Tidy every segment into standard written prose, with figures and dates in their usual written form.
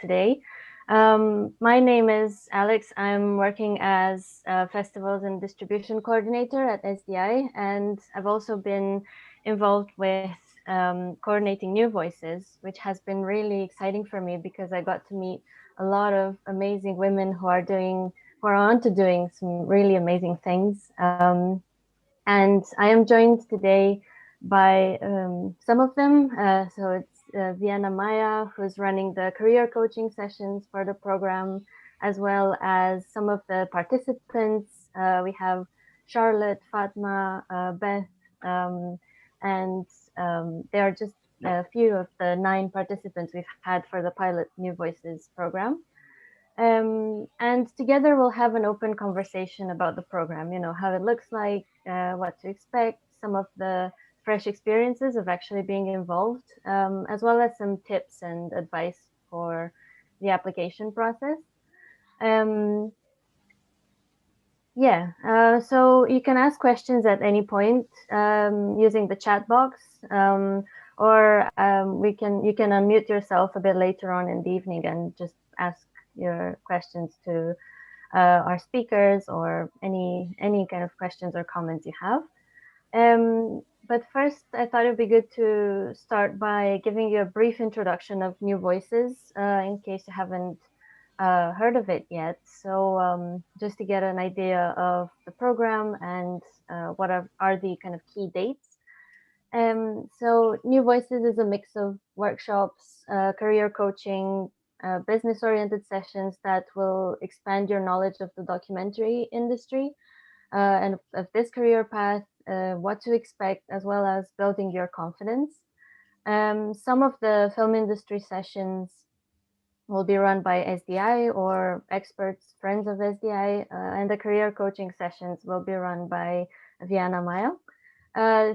today. My name is Alex. I'm working as a Festivals and Distribution Coordinator at SDI, and I've also been involved with coordinating New Voices, which has been really exciting for me because I got to meet a lot of amazing women who are on to doing some really amazing things. And I am joined today by some of them. So it's Viana Maya, who's running the career coaching sessions for the program, as well as some of the participants. We have Charlotte, Fatma, Beth, and they are just a few of the 9 participants we've had for the pilot New Voices program. And together we'll have an open conversation about the program, how it looks like, what to expect, some of the fresh experiences of actually being involved, as well as some tips and advice for the application process. Um, so you can ask questions at any point using the chat box, or you can unmute yourself a bit later on in the evening and just ask your questions to our speakers or any kind of questions or comments you have. But first, I thought it'd be good to start by giving you a brief introduction of New Voices in case you haven't heard of it yet. So just to get an idea of the program and what are the kind of key dates. So New Voices is a mix of workshops, career coaching, business-oriented sessions that will expand your knowledge of the documentary industry and of this career path, what to expect, as well as building your confidence. Some of the film industry sessions will be run by SDI or experts, friends of SDI, and the career coaching sessions will be run by Viana Maya.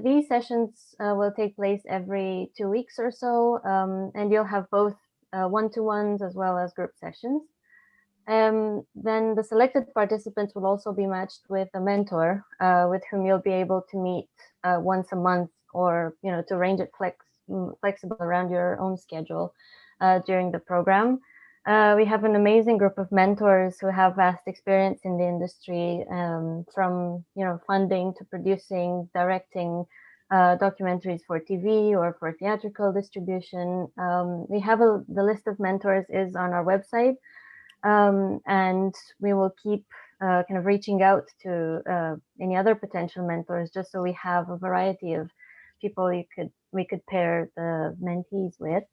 These sessions will take place every 2 weeks or so, and you'll have both one-to-ones as well as group sessions. Then the selected participants will also be matched with a mentor with whom you'll be able to meet once a month, or to arrange it flexible around your own schedule during the program. We have an amazing group of mentors who have vast experience in the industry, from funding to producing, directing documentaries for TV or for theatrical distribution. We have the list of mentors is on our website, and we will keep kind of reaching out to any other potential mentors, just so we have a variety of people we could pair the mentees with.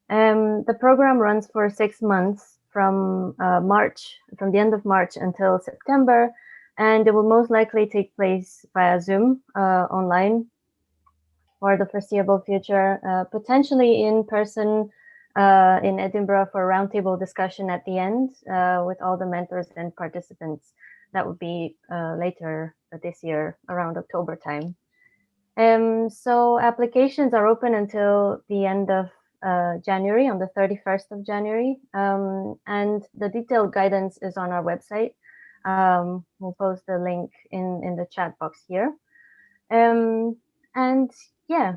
The program runs for 6 months from the end of March until September, and it will most likely take place via Zoom online for the foreseeable future, potentially in person in Edinburgh for a roundtable discussion at the end with all the mentors and participants. That would be later this year, around October time. So applications are open until the end of January, on the 31st of January, and the detailed guidance is on our website. We'll post the link in the chat box here. And yeah,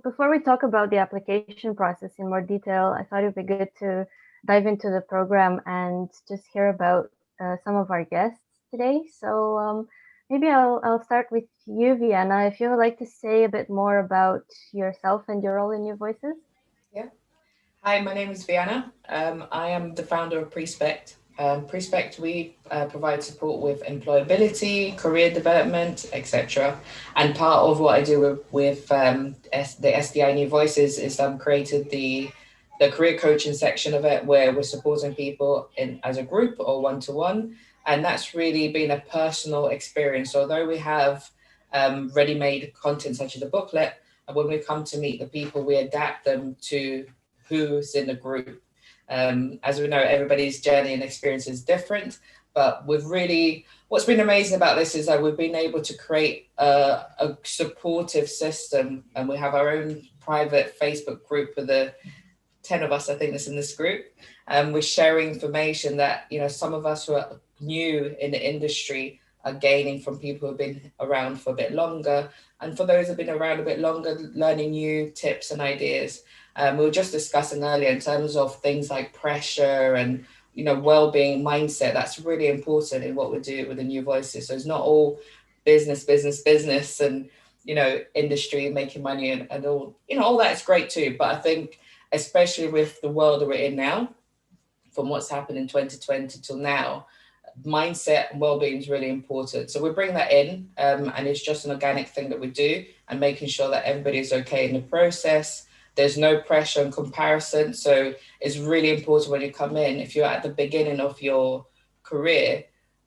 before we talk about the application process in more detail, I thought it'd be good to dive into the program and just hear about some of our guests today. So maybe I'll start with you, Viana, if you would like to say a bit more about yourself and your role in New Voices. Yeah. Hi, my name is Viana. I am the founder of Prespect. Prespect, we provide support with employability, career development, etc. And part of what I do with the SDI New Voices is I've created the career coaching section of it, where we're supporting people as a group or one-to-one. And that's really been a personal experience. Although we have ready-made content such as a booklet, and when we come to meet the people, we adapt them to who's in the group. As we know, everybody's journey and experience is different, but what's been amazing about this is that we've been able to create a supportive system, and we have our own private Facebook group with the 10 of us, I think, that's in this group. We're sharing information that, some of us who are new in the industry are gaining from people who've been around for a bit longer. And for those who've been around a bit longer, learning new tips and ideas. We were just discussing earlier in terms of things like pressure and, you know, well-being mindset. That's really important in what we do with the New Voices. So it's not all business, business, business, and, you know, industry, making money, and all, you know, all that is great too. But I think, especially with the world that we're in now, from what's happened in 2020 till now, mindset and well-being is really important. So we bring that in, and it's just an organic thing that we do, and making sure that everybody's okay in the process. There's no pressure and comparison. So it's really important when you come in, if you're at the beginning of your career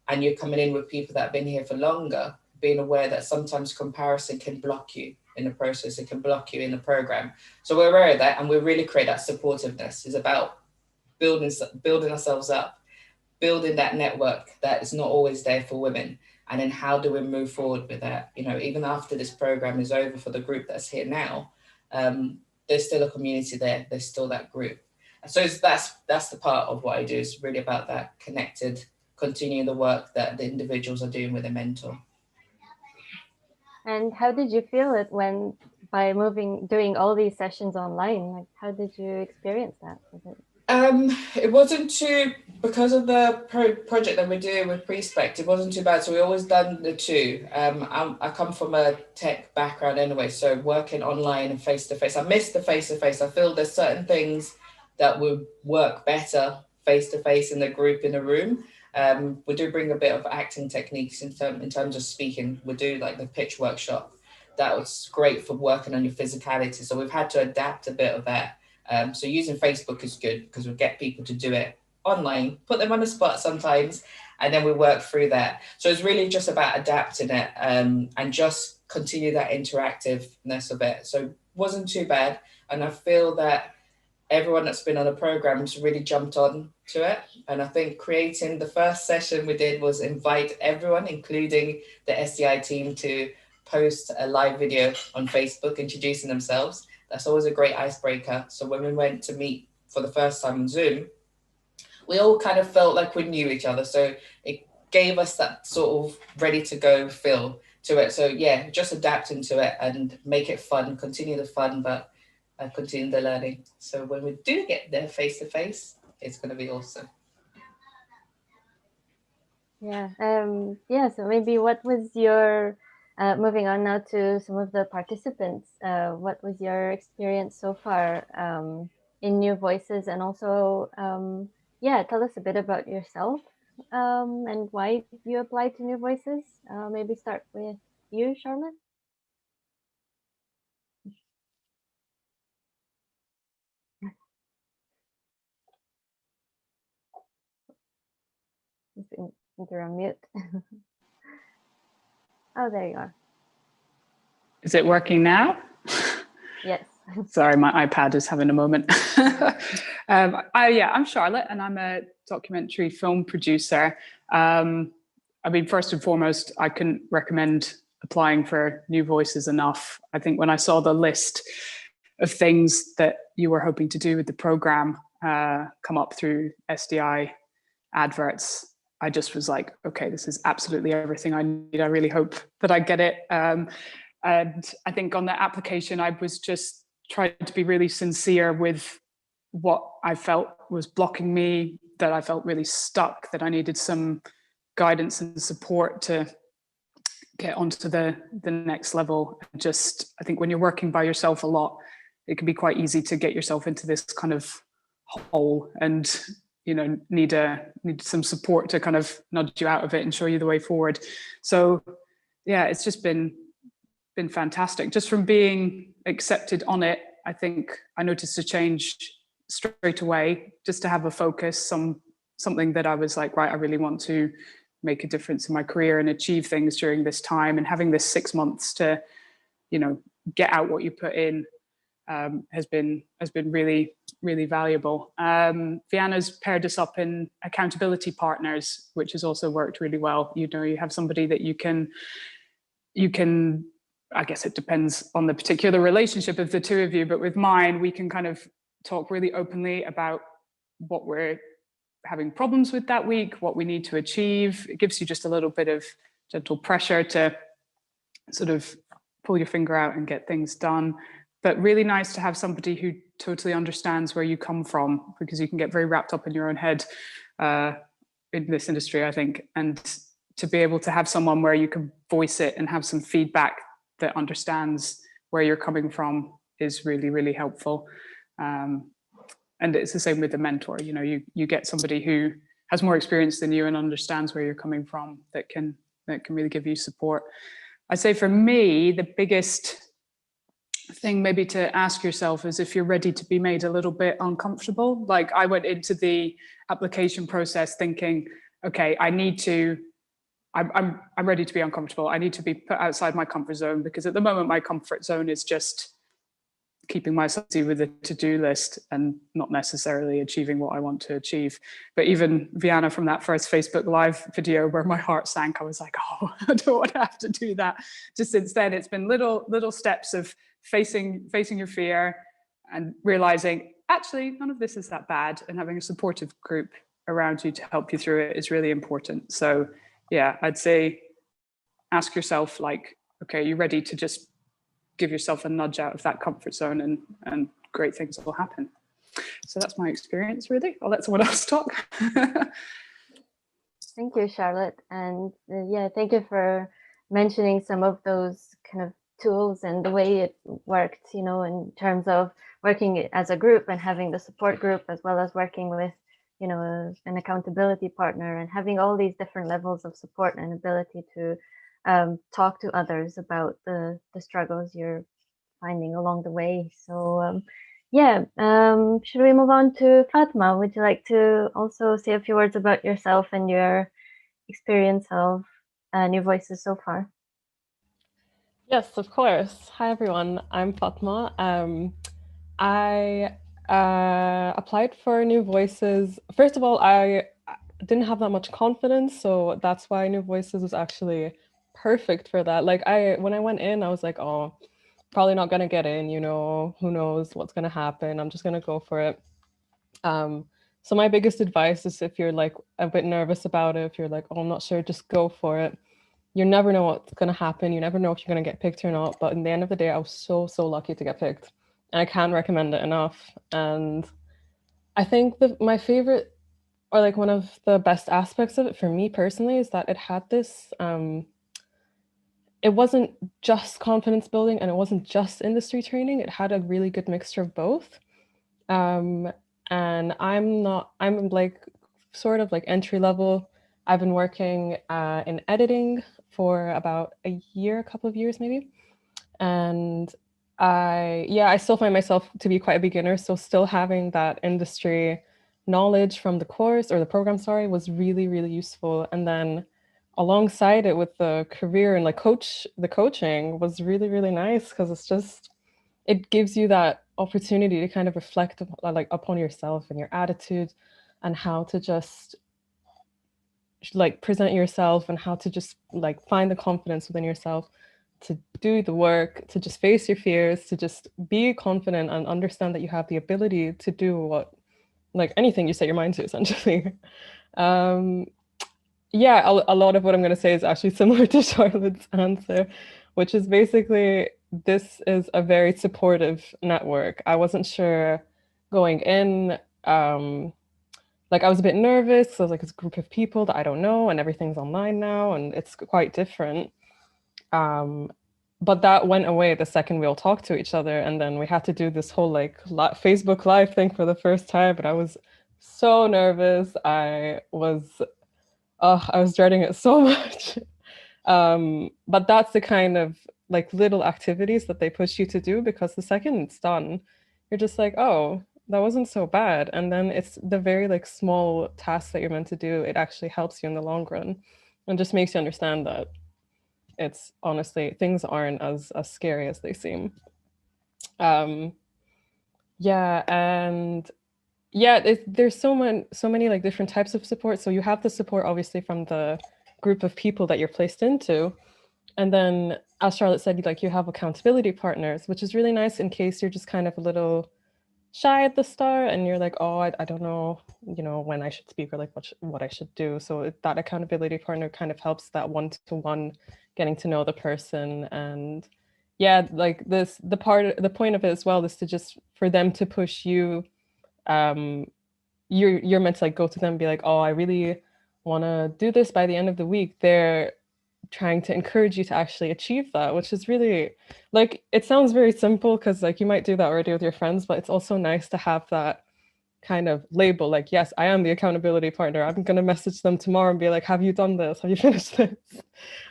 and you're coming in with people that have been here for longer, being aware that sometimes comparison can block you in the process, it can block you in the program. So we're aware of that, and we really create that supportiveness. It's about building ourselves up, building that network that is not always there for women. And then how do we move forward with that? You know, even after this program is over for the group that's here now, there's still a community there. There's still that group. So that's the part of what I do. Is really about that connected, continuing the work that the individuals are doing with a mentor. And how did you feel it when by doing all these sessions online? Like, how did you experience that? Was it It wasn't too, because of the project that we're doing with Prespect, it wasn't too bad. So we always done the two. I come from a tech background anyway, so working online and face to face. I miss the face to face. I feel there's certain things that would work better face to face in the group in a room. We do bring a bit of acting techniques in terms of speaking. We do like the pitch workshop. That was great for working on your physicality. So we've had to adapt a bit of that. So using Facebook is good because we get people to do it online, put them on the spot sometimes, and then we work through that. So it's really just about adapting it, and just continue that interactiveness of it. So it wasn't too bad. And I feel that everyone that's been on the program's really jumped on to it. And I think creating the first session we did was invite everyone, including the SDI team, to post a live video on Facebook introducing themselves. That's always a great icebreaker. So when we went to meet for the first time on Zoom, we all kind of felt like we knew each other. So it gave us that sort of ready to go feel to it. So yeah, just adapting to it and make it fun, continue the fun, but continue the learning. So when we do get there face to face, it's going to be awesome. Yeah. Yeah. So maybe what was your moving on now to some of the participants? What was your experience so far in New Voices, and also yeah, tell us a bit about yourself and why you applied to New Voices. Maybe start with you, Charlotte. You're on mute. Oh, there you are. Is it working now? Yes. Sorry, my iPad is having a moment. I'm Charlotte, and I'm a documentary film producer. I mean, first and foremost, I couldn't recommend applying for New Voices enough. I think when I saw the list of things that you were hoping to do with the program come up through SDI adverts, I just was like, okay, this is absolutely everything I need. I really hope that I get it. And I think on the application, I was just trying to be really sincere with what I felt was blocking me, that I felt really stuck, that I needed some guidance and support to get onto the next level. Just, I think when you're working by yourself a lot, it can be quite easy to get yourself into this kind of hole and, you know, need some support to kind of nudge you out of it and show you the way forward. So yeah, it's just been fantastic. Just from being accepted on it, I think I noticed a change straight away, just to have a focus, something that I was like, right, I really want to make a difference in my career and achieve things during this time. And having this 6 months to, you know, get out what you put in has been really, really valuable. Viana's paired us up in accountability partners, which has also worked really well. You know, you have somebody that you can, I guess it depends on the particular relationship of the two of you, but with mine, we can kind of talk really openly about what we're having problems with that week, what we need to achieve. It gives you just a little bit of gentle pressure to sort of pull your finger out and get things done. But really nice to have somebody who totally understands where you come from, because you can get very wrapped up in your own head in this industry, I think. And to be able to have someone where you can voice it and have some feedback that understands where you're coming from is really, really helpful. And it's the same with the mentor. You know, you get somebody who has more experience than you and understands where you're coming from, that can really give you support. I'd say for me, the biggest thing maybe to ask yourself is if you're ready to be made a little bit uncomfortable. Like, I went into the application process thinking, okay, I'm ready to be uncomfortable. I need to be put outside my comfort zone, because at the moment my comfort zone is just keeping myself busy with a to-do list and not necessarily achieving what I want to achieve. But even Viana, from that first Facebook Live video where my heart sank, I was like, oh, I don't want to have to do that. Just since then, it's been little steps of facing your fear and realizing actually none of this is that bad, and having a supportive group around you to help you through it is really important. So yeah, I'd say ask yourself, like, okay, are you ready to just give yourself a nudge out of that comfort zone, and great things will happen. So that's my experience, really. I'll let someone else talk. Thank you, Charlotte. And yeah, thank you for mentioning some of those kind of tools and the way it worked, you know, in terms of working as a group and having the support group, as well as working with, you know, an accountability partner, and having all these different levels of support and ability to talk to others about the struggles you're finding along the way. So yeah, should we move on to Fatma? Would you like to also say a few words about yourself and your experience of New Voices so far? Yes, of course. Hi, everyone. I'm Fatma. I applied for New Voices. First of all, I didn't have that much confidence, so that's why New Voices was actually perfect for that. Like, when I went in, I was like, oh, probably not gonna get in, you know, who knows what's gonna happen. I'm just gonna go for it. So my biggest advice is, if you're like a bit nervous about it, if you're like, oh, I'm not sure, just go for it. You never know what's gonna happen. You never know if you're gonna get picked or not. But in the end of the day, I was so lucky to get picked. And I can't recommend it enough. And I think that my favorite, or like one of the best aspects of it for me personally, is that it had this, it wasn't just confidence building and it wasn't just industry training. It had a really good mixture of both. And I'm like sort of like entry level. I've been working in editing for about a couple of years maybe. And I still find myself to be quite a beginner. So still having that industry knowledge from the course, or the program, sorry, was really, really useful. And then alongside it with the career and like the coaching was really, really nice, because it gives you that opportunity to kind of reflect like upon yourself and your attitude, and how to just like present yourself, and how to just like find the confidence within yourself to do the work, to just face your fears, to just be confident and understand that you have the ability to do what, like anything you set your mind to, essentially. Yeah, a lot of what I'm going to say is actually similar to Charlotte's answer, which is basically, this is a very supportive network. I wasn't sure going in, like I was a bit nervous. So I was like, it's a group of people that I don't know, and everything's online now, and it's quite different. But that went away the second we all talked to each other, and then we had to do this whole like Facebook Live thing for the first time, and I was so nervous. I was dreading it so much. But that's the kind of like little activities that they push you to do, because the second it's done, you're just like, oh, that wasn't so bad. And then it's the very like small tasks that you're meant to do. It actually helps you in the long run, and just makes you understand that it's honestly, things aren't as scary as they seem. Yeah, and yeah, there's so many like different types of support. So you have the support obviously from the group of people that you're placed into, and then as Charlotte said, like you have accountability partners, which is really nice in case you're just kind of a little shy at the start and you're like, oh, I don't know, you know, when I should speak, or like what I should do. So that accountability partner kind of helps that one-to-one getting to know the person, and yeah, like the point of it as well is to just for them to push you. You're meant to like go to them and be like, oh, I really want to do this by the end of the week. They're trying to encourage you to actually achieve that, which is really like, it sounds very simple because like you might do that already with your friends, but it's also nice to have that kind of label, like, yes, I am the accountability partner. I'm going to message them tomorrow and be like, have you done this? Have you finished this?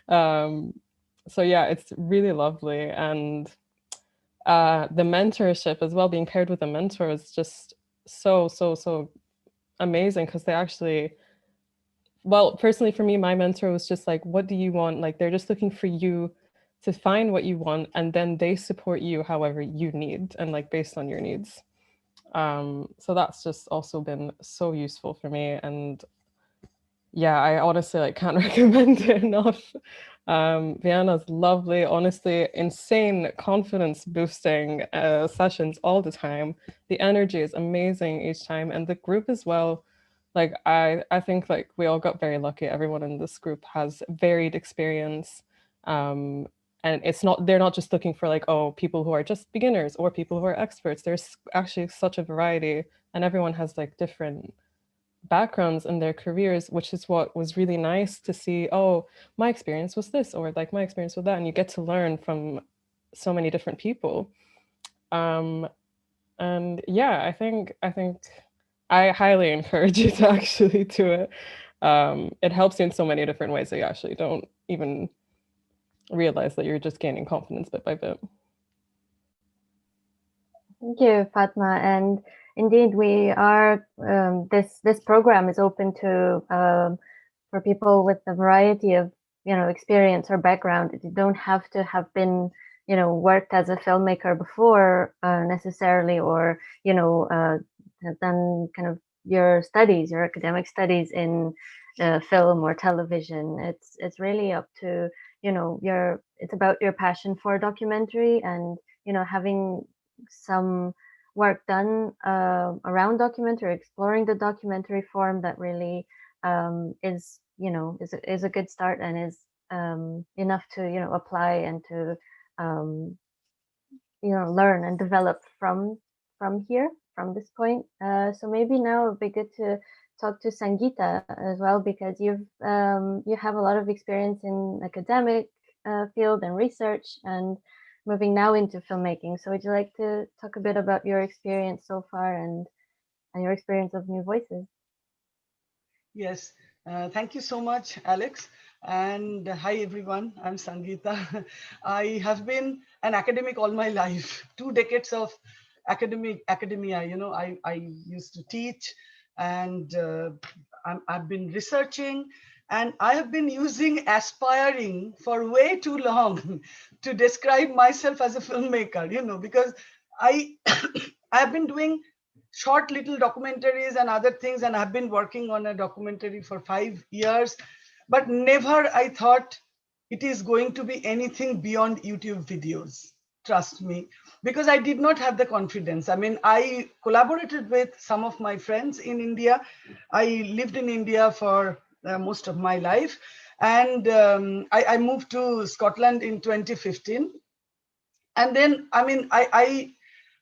So yeah, it's really lovely. And the mentorship as well, being paired with a mentor is just so amazing, because they actually, well, personally for me, my mentor was just like, what do you want? Like, they're just looking for you to find what you want, and then they support you however you need and like based on your needs. So that's just also been so useful for me. And yeah, I honestly like can't recommend it enough. Viana's lovely, honestly, insane confidence boosting sessions all the time. The energy is amazing each time, and the group as well. Like I think like we all got very lucky. Everyone in this group has varied experience. And they're not just looking for like, oh, people who are just beginners or people who are experts. There's actually such a variety, and everyone has like different backgrounds in their careers, which is what was really nice to see. Oh, my experience was this, or like my experience with that, and you get to learn from so many different people. And yeah, I think I highly encourage you to actually do it. It helps you in so many different ways that you actually don't even realize that you're just gaining confidence bit by bit. Thank you, Fatma. And indeed, we are this program is open to for people with a variety of experience or background. You don't have to have been worked as a filmmaker before necessarily, or have done kind of your academic studies in film or television. It's really up to it's about your passion for documentary, and having some work done around documentary, exploring the documentary form that really is a good start, and is enough to apply and to learn and develop from here, from this point. So maybe now it would be good to talk to Sangeeta as well, because you have a lot of experience in academic field and research, and moving now into filmmaking. So would you like to talk a bit about your experience so far, and your experience of New Voices? Yes, thank you so much, Alex. And hi, everyone. I'm Sangeeta. I have been an academic all my life, 2 decades of academia. I used to teach, and I've been researching, and I have been using aspiring for way too long to describe myself as a filmmaker, because I, I've been doing short little documentaries and other things, and I've been working on a documentary for 5 years, but never I thought it is going to be anything beyond YouTube videos. Trust me, because I did not have the confidence. I mean, I collaborated with some of my friends in India. I lived in India for most of my life, and I moved to Scotland in 2015. And then, I mean, I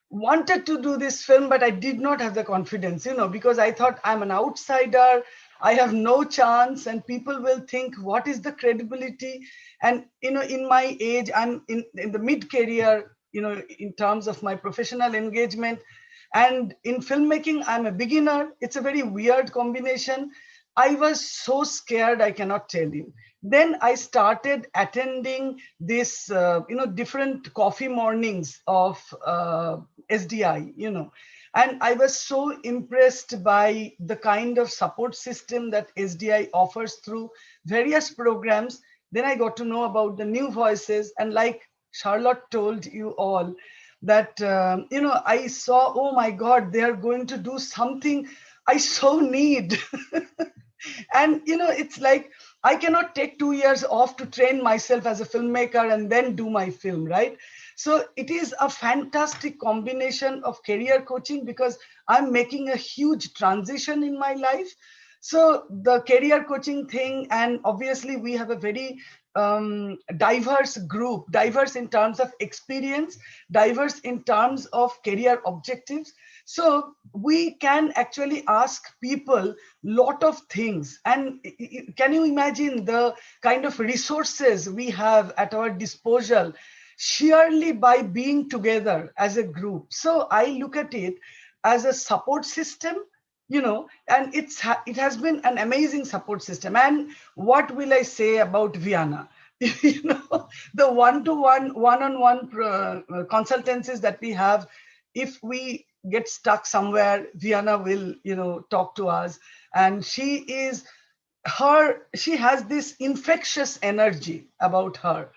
wanted to do this film, but I did not have the confidence, because I thought I'm an outsider, I have no chance, and people will think, what is the credibility? And, in my age, I'm in the mid-career, in terms of my professional engagement. And in filmmaking, I'm a beginner. It's a very weird combination. I was so scared, I cannot tell you. Then I started attending this, different coffee mornings of SDI, and I was so impressed by the kind of support system that SDI offers through various programs. Then I got to know about the New Voices, and like Charlotte told you all, that, I saw, oh my God, they are going to do something I so need. And, it's like, I cannot take 2 years off to train myself as a filmmaker and then do my film, right? So it is a fantastic combination of career coaching, because I'm making a huge transition in my life. So the career coaching thing, and obviously we have a very diverse group, diverse in terms of experience, diverse in terms of career objectives. So we can actually ask people lot of things. And can you imagine the kind of resources we have at our disposal sheerly by being together as a group? So I look at it as a support system, and it has been an amazing support system. And what will I say about Viana? The one-to-one, one-on-one consultancies that we have, if we get stuck somewhere, Viana will, talk to us. And she has this infectious energy about her.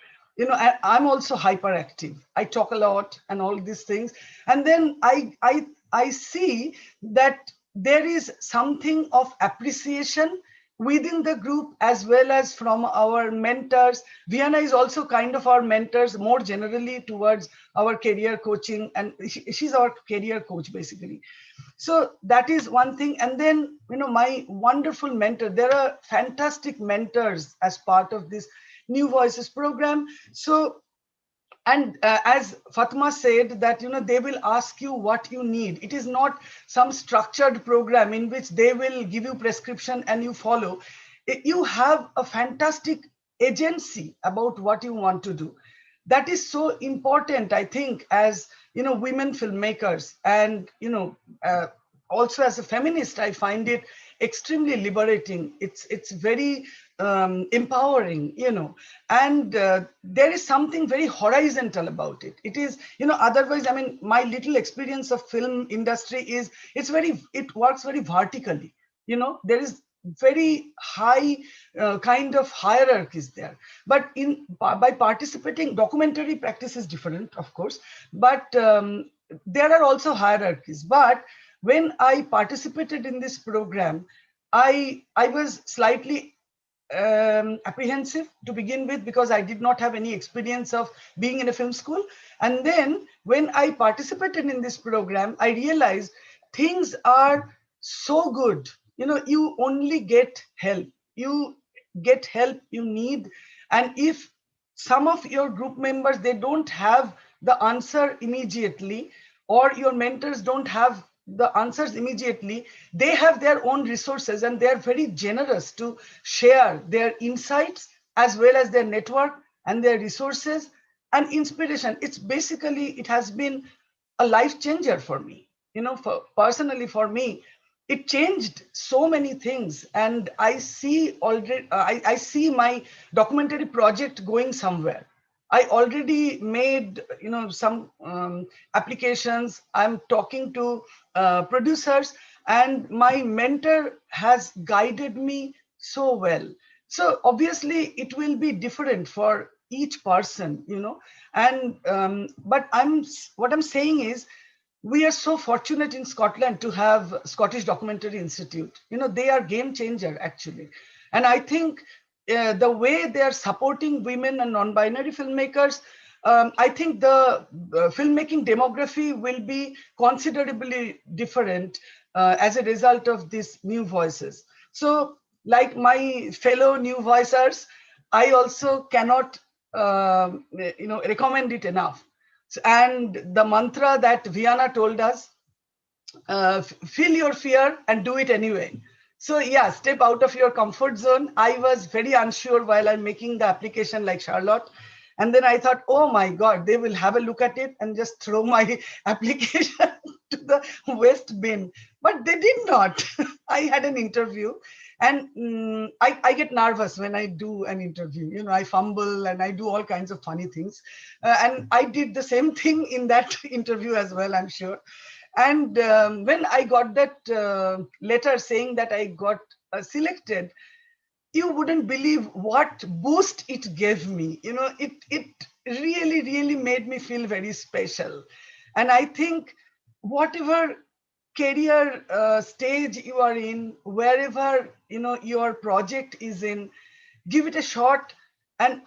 I'm also hyperactive. I talk a lot and all these things. And then I see that there is something of appreciation within the group as well as from our mentors. Viana is also kind of our mentors more generally towards our career coaching, and she's our career coach basically. So that is one thing. And then, my wonderful mentor, there are fantastic mentors as part of this New Voices program. So, and as Fatma said, that they will ask you what you need. It is not some structured program in which they will give you prescription and you follow. You have a fantastic agency about what you want to do. That is so important, I think, as women filmmakers. And also as a feminist, I find it extremely liberating. It's very empowering, and there is something very horizontal about it. It is, otherwise, I mean, my little experience of film industry is it works very vertically. There is very high kind of hierarchies there. But by participating, documentary practice is different, of course, but there are also hierarchies. But when I participated in this program, I was slightly apprehensive to begin with, because I did not have any experience of being in a film school. And then when I participated in this program, I realized things are so good. You only get help. You get help you need. And if some of your group members, they don't have the answer immediately, or your mentors don't have the answers immediately, they have their own resources, and they are very generous to share their insights as well as their network and their resources and inspiration. It has been a life changer for me. Personally for me, it changed so many things. And I see already, I see my documentary project going somewhere. I already made, some applications. I'm talking to producers, and my mentor has guided me so well. So obviously it will be different for each person, and but what I'm saying is, we are so fortunate in Scotland to have Scottish Documentary Institute. They are game changer actually. And I think the way they are supporting women and non-binary filmmakers, I think the filmmaking demography will be considerably different as a result of these New Voices. So like my fellow New Voicers, I also cannot recommend it enough. And the mantra that Viana told us, feel your fear and do it anyway. So yeah, step out of your comfort zone. I was very unsure while I'm making the application like Charlotte. And then I thought, oh my God, they will have a look at it and just throw my application to the waste bin. But they did not. I had an interview, and I get nervous when I do an interview. I fumble and I do all kinds of funny things. And I did the same thing in that interview as well, I'm sure. And when I got that letter saying that I got selected, you wouldn't believe what boost it gave me. It really, really made me feel very special. And I think whatever career stage you are in, wherever your project is in, give it a shot, and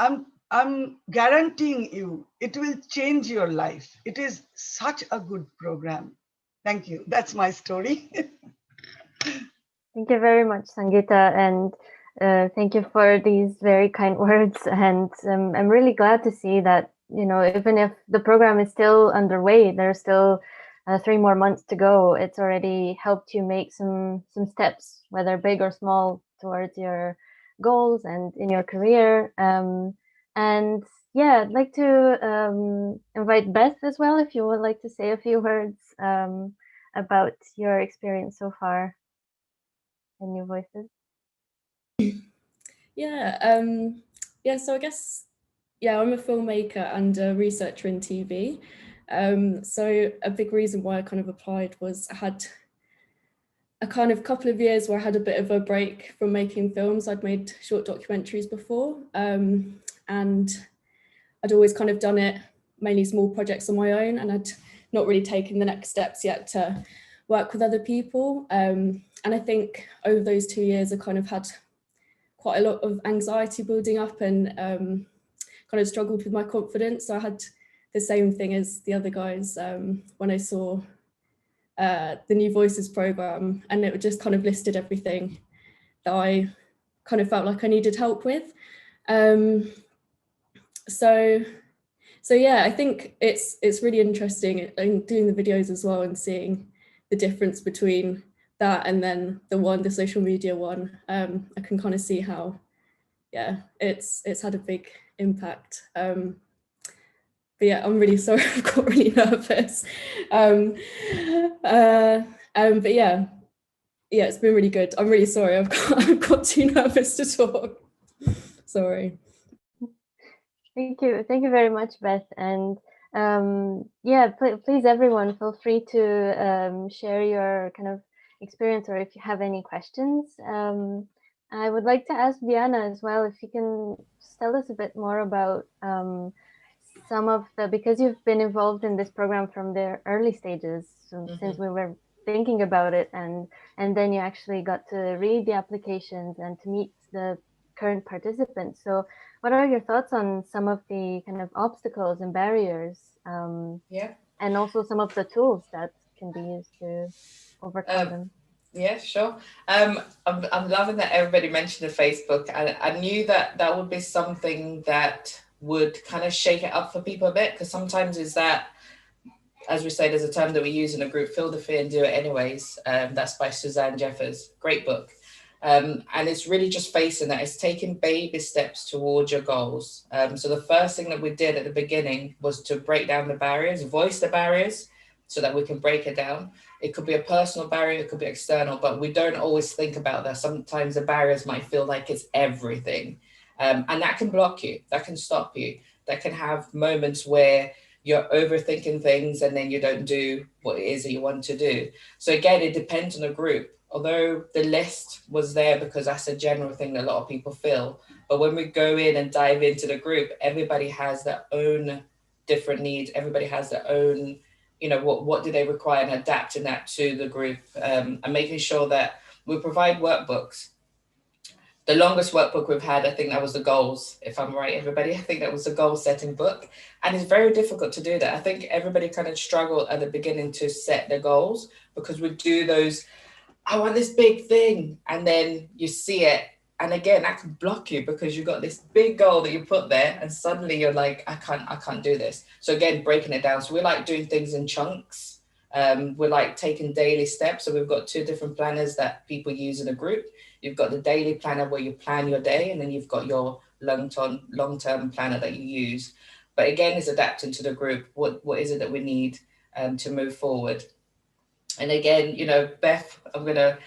I'm guaranteeing you it will change your life. It is such a good program. Thank you. That's my story. Thank you very much, Sangeeta. And Thank you for these very kind words, and I'm really glad to see that, you know, even if the program is still underway, there's still 3 more months to go. It's already helped you make some steps, whether big or small, towards your goals and in your career. And yeah, I'd like to invite Beth as well, if you would like to say a few words about your experience so far in New Voices. Yeah, so I guess, yeah, I'm a filmmaker and a researcher in TV. So a big reason why I kind of applied was I had a kind of couple of years where I had a bit of a break from making films. I'd made short documentaries before, and I'd always kind of done it mainly small projects on my own, and I'd not really taken the next steps yet to work with other people. And I think over those 2 years, I kind of had quite a lot of anxiety building up and kind of struggled with my confidence. So I had the same thing as the other guys when I saw the New Voices program, and it just kind of listed everything that I kind of felt like I needed help with. So yeah, I think it's really interesting in doing the videos as well and seeing the difference between that and then the social media one. I can kind of see how, yeah, it's had a big impact. But yeah, I'm really sorry, I've got really nervous. But yeah, it's been really good. I'm really sorry, I've got too nervous to talk. Sorry. Thank you very much, Beth. And yeah, please everyone, feel free to share your kind of experience, or if you have any questions. I would like to ask Viana as well, if you can tell us a bit more about some of the, because you've been involved in this program from the early stages, so since we were thinking about it, and then you actually got to read the applications and to meet the current participants. So what are your thoughts on some of the kind of obstacles and barriers, and also some of the tools that can be used to overcome them? Yeah, sure. I'm loving that everybody mentioned the Facebook. I knew that that would be something that would kind of shake it up for people a bit, because sometimes is that, as we say, there's a term that we use in a group, feel the fear and do it anyways. That's by Suzanne Jeffers, great book. And it's really just facing that. It's taking baby steps towards your goals. So the first thing that we did at the beginning was to break down the barriers, voice the barriers so that we can break it down. It could be a personal barrier, it could be external, but we don't always think about that. Sometimes the barriers might feel like it's everything. And that can block you, that can stop you, that can have moments where you're overthinking things and then you don't do what it is that you want to do. So again, it depends on the group. Although the list was there because that's a general thing that a lot of people feel. But when we go in and dive into the group, everybody has their own different needs. Everybody has their own, you know, what do they require, and adapting that to the group, and making sure that we provide workbooks. The longest workbook we've had, I think that was the goals, if I'm right, everybody. I think that was the goal setting book. And it's very difficult to do that. I think everybody kind of struggled at the beginning to set their goals, because we do those, I want this big thing. And then you see it. And again, that can block you because you've got this big goal that you put there and suddenly you're like, I can't do this. So again, breaking it down. So we like doing things in chunks. We're like taking daily steps. So we've got 2 different planners that people use in a group. You've got the daily planner where you plan your day, and then you've got your long-term planner that you use. But again, it's adapting to the group. What is it that we need to move forward? And again, you know, Beth, I'm going to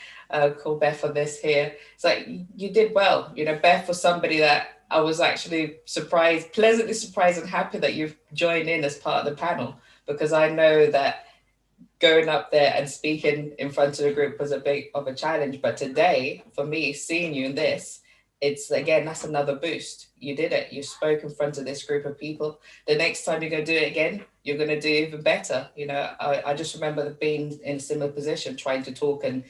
call Beth on this here. It's like, you did well. You know, Beth was somebody that I was actually pleasantly surprised and happy that you've joined in as part of the panel, because I know that going up there and speaking in front of the group was a big of a challenge. But today, for me, seeing you in this, it's, again, that's another boost. You did it. You spoke in front of this group of people. The next time you're going to do it again, you're going to do even better. You know, I just remember being in a similar position, trying to talk, and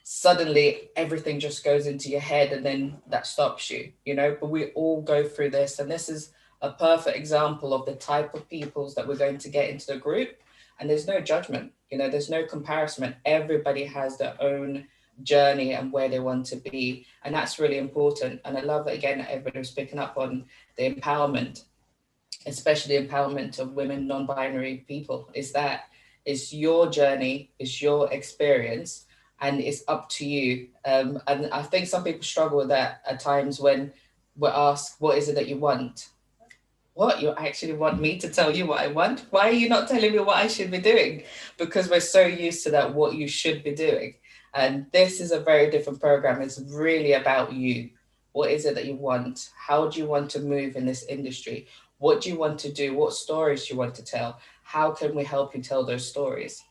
suddenly everything just goes into your head, and then that stops you, you know. But we all go through this, and this is a perfect example of the type of peoples that we're going to get into the group. And there's no judgment, you know, there's no comparison. Everybody has their own journey and where they want to be. And that's really important. And I love that, again, everybody was picking up on the empowerment, especially the empowerment of women, non-binary people, is that it's your journey, it's your experience, and it's up to you. And I think some people struggle with that at times when we're asked, what is it that you want? What, you actually want me to tell you what I want? Why are you not telling me what I should be doing? Because we're so used to that, what you should be doing. And this is a very different program. It's really about you. What is it that you want? How do you want to move in this industry? What do you want to do? What stories do you want to tell? How can we help you tell those stories?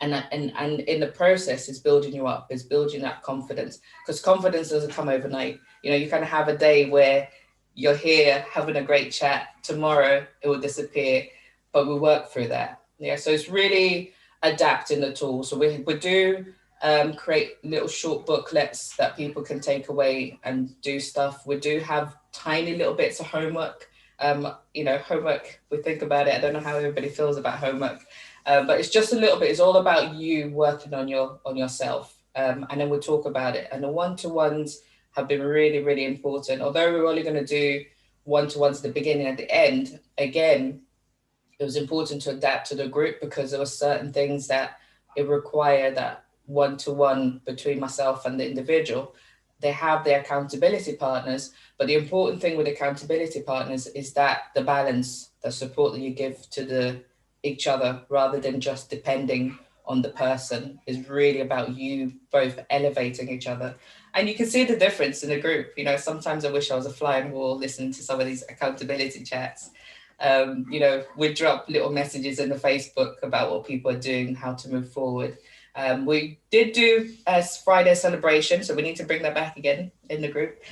And in the process, is building you up, is building that confidence, because confidence doesn't come overnight. You know, you kind of have a day where you're here having a great chat, tomorrow it will disappear, but we work through that. Yeah, so it's really adapting the tool. So we do create little short booklets that people can take away and do stuff. We do have tiny little bits of homework. You know, homework, we think about it, I don't know how everybody feels about homework, but it's just a little bit. It's all about you working on yourself, and then we'll talk about it. And the one-to-ones have been really, really important. Although we're only going to do one-to-ones at the beginning and at the end, again, it was important to adapt to the group because there were certain things that it required that one-to-one between myself and the individual. They have their accountability partners, but the important thing with accountability partners is that the balance, the support that you give to each other, rather than just depending on the person, is really about you both elevating each other. And you can see the difference in the group. You know, sometimes I wish I was a fly on the wall listening to some of these accountability chats. You know, we drop little messages in the Facebook about what people are doing, how to move forward. We did do a Friday celebration, so we need to bring that back again in the group.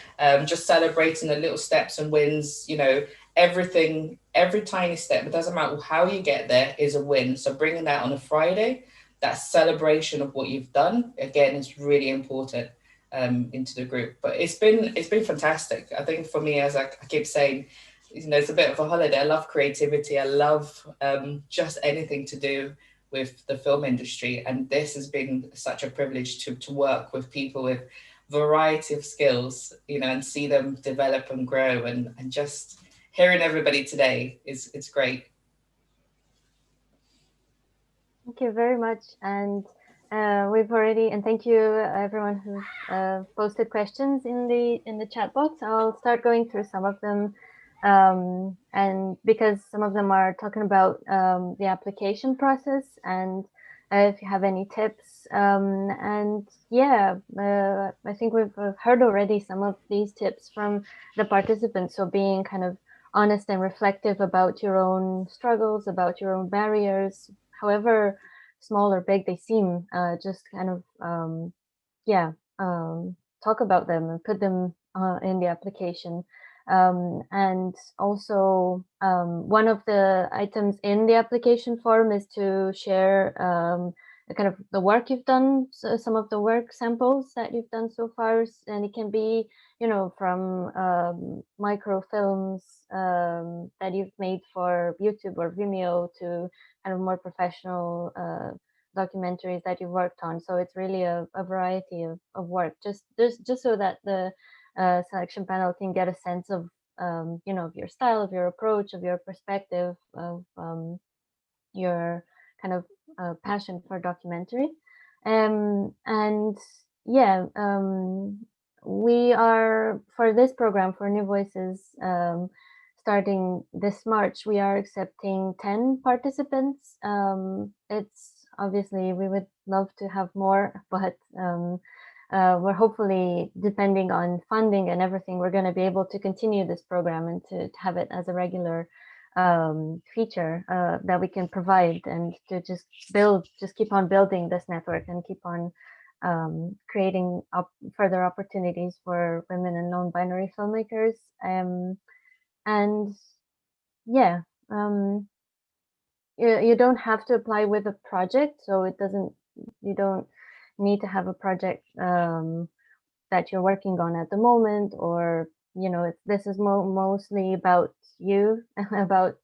Just celebrating the little steps and wins, you know, everything, every tiny step, it doesn't matter how you get there, is a win. So bringing that on a Friday, that celebration of what you've done, again, is really important into the group. But it's been fantastic. I think for me, as I keep saying, you know, it's a bit of a holiday. I love creativity. I love just anything to do with the film industry. And this has been such a privilege to work with people with variety of skills, you know, and see them develop and grow, and just hearing everybody today it's great. Thank you very much. And we've already, and thank you everyone who posted questions in the chat box. I'll start going through some of them, and because some of them are talking about the application process, and if you have any tips, and yeah, I think we've heard already some of these tips from the participants. So being kind of honest and reflective about your own struggles, about your own barriers, however small or big they seem, just kind of talk about them and put them in the application. And also, one of the items in the application form is to share the kind of the work you've done, so some of the work samples that you've done so far, and it can be, you know, from microfilms that you've made for YouTube or Vimeo to kind of more professional documentaries that you've worked on. So it's really a variety of work, just so that the selection panel can get a sense of, you know, of your style, of your approach, of your perspective, of your kind of passion for documentary. And yeah, we are, for this program, for New Voices, starting this March, we are accepting 10 participants. It's obviously, we would love to have more, but we're hopefully, depending on funding and everything, we're going to be able to continue this program and to have it as a regular feature that we can provide, and to just keep on building this network and keep on creating further opportunities for women and non-binary filmmakers. And yeah, you don't have to apply with a project, so you don't need to have a project that you're working on at the moment, or, you know, this is mostly about you, about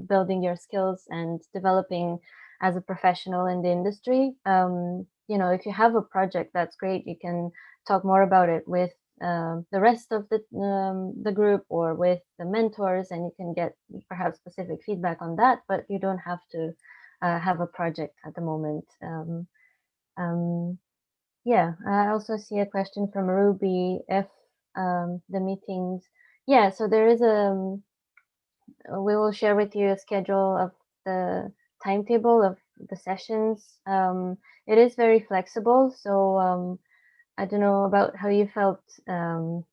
building your skills and developing as a professional in the industry. you know, if you have a project, that's great. You can talk more about it with the rest of the group or with the mentors, and you can get perhaps specific feedback on that, but you don't have to have a project at the moment. Yeah, I also see a question from Ruby, if the meetings, yeah, so there is we will share with you a schedule of the timetable of the sessions. It is very flexible, so I don't know about how you felt, you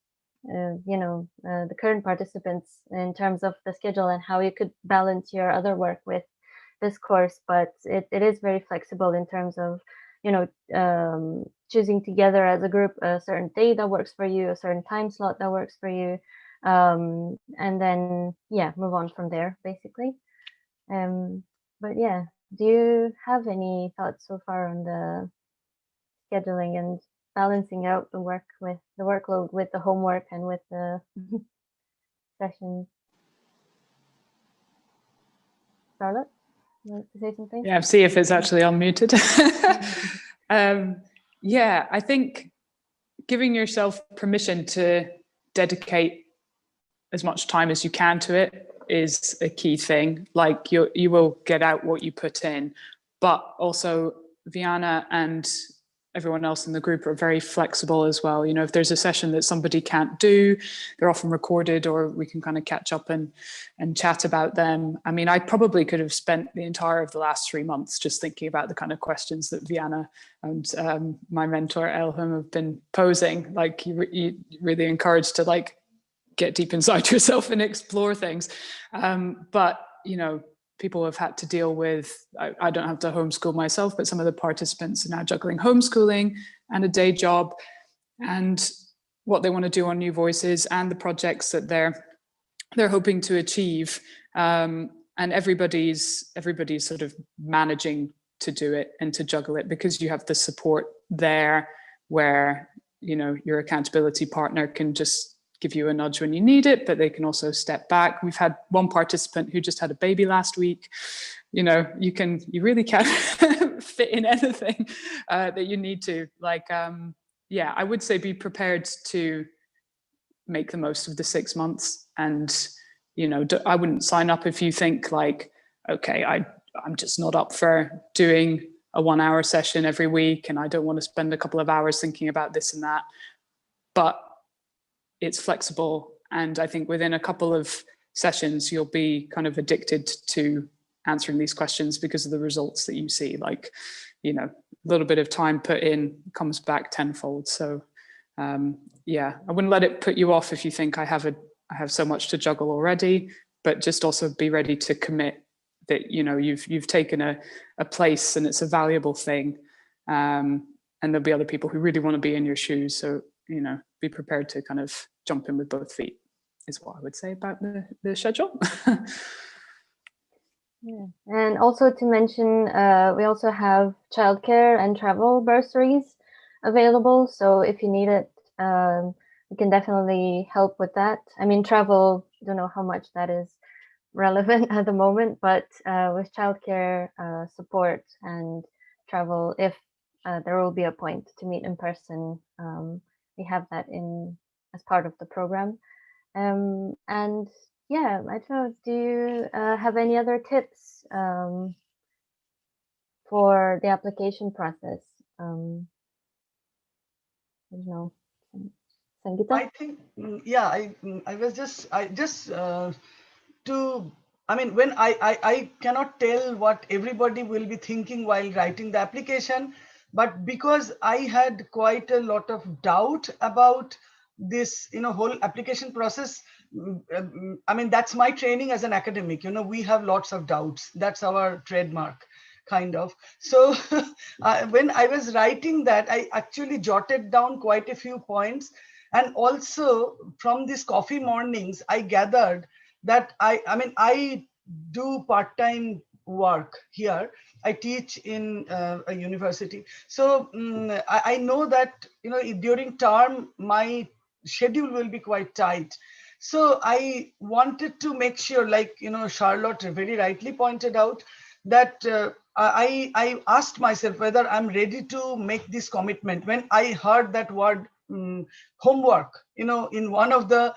know, the current participants in terms of the schedule and how you could balance your other work with this course, but it is very flexible in terms of, you know, choosing together as a group a certain day that works for you, a certain time slot that works for you, and then yeah, move on from there basically. But yeah, do you have any thoughts so far on the scheduling and balancing out the work with the workload with the homework and with the sessions? Charlotte, you want to say something? Yeah, see if it's actually unmuted. Yeah, I think giving yourself permission to dedicate as much time as you can to it is a key thing. Like you will get out what you put in, but also Viana and everyone else in the group are very flexible as well. You know, if there's a session that somebody can't do, they're often recorded, or we can kind of catch up and chat about them. I mean, I probably could have spent the entire of the last 3 months just thinking about the kind of questions that Viana and my mentor Elham have been posing. Like you really encouraged to like get deep inside yourself and explore things. But, you know, people have had to deal with, I don't have to homeschool myself, but some of the participants are now juggling homeschooling and a day job and what they want to do on New Voices and the projects that they're hoping to achieve. And everybody's sort of managing to do it and to juggle it, because you have the support there where, you know, your accountability partner can just give you a nudge when you need it, but they can also step back. We've had one participant who just had a baby last week. You know, you really can fit in anything that you need to. Like, yeah, I would say be prepared to make the most of the 6 months. And, you know, I wouldn't sign up if you think like, okay, I'm just not up for doing a 1 hour session every week and I don't want to spend a couple of hours thinking about this and that. But it's flexible. And I think within a couple of sessions, you'll be kind of addicted to answering these questions because of the results that you see. Like, you know, a little bit of time put in comes back tenfold. So yeah, I wouldn't let it put you off if you think I have so much to juggle already, but just also be ready to commit that, you know, you've taken a place and it's a valuable thing. And there'll be other people who really want to be in your shoes. So, you know, be prepared to kind of jump in with both feet is what I would say about the schedule. Yeah. And also to mention, we also have childcare and travel bursaries available. So if you need it, we can definitely help with that. I mean, travel, don't know how much that is relevant at the moment, but with childcare support and travel, if there will be a point to meet in person, we have that in as part of the program. And yeah, I don't know, do you have any other tips for the application process? I don't know, Sangeeta? I think, yeah, I just to, I mean, when I cannot tell what everybody will be thinking while writing the application, but because I had quite a lot of doubt about this, you know, whole application process. I mean, that's my training as an academic. You know, we have lots of doubts. That's our trademark, kind of. So when I was writing that, I actually jotted down quite a few points. And also from these coffee mornings, I gathered that I do part-time work here. I teach in a university. So I know that, you know, during term, my schedule will be quite tight. So I wanted to make sure, like, you know, Charlotte very rightly pointed out, that I asked myself whether I'm ready to make this commitment. When I heard that word homework, in one of the,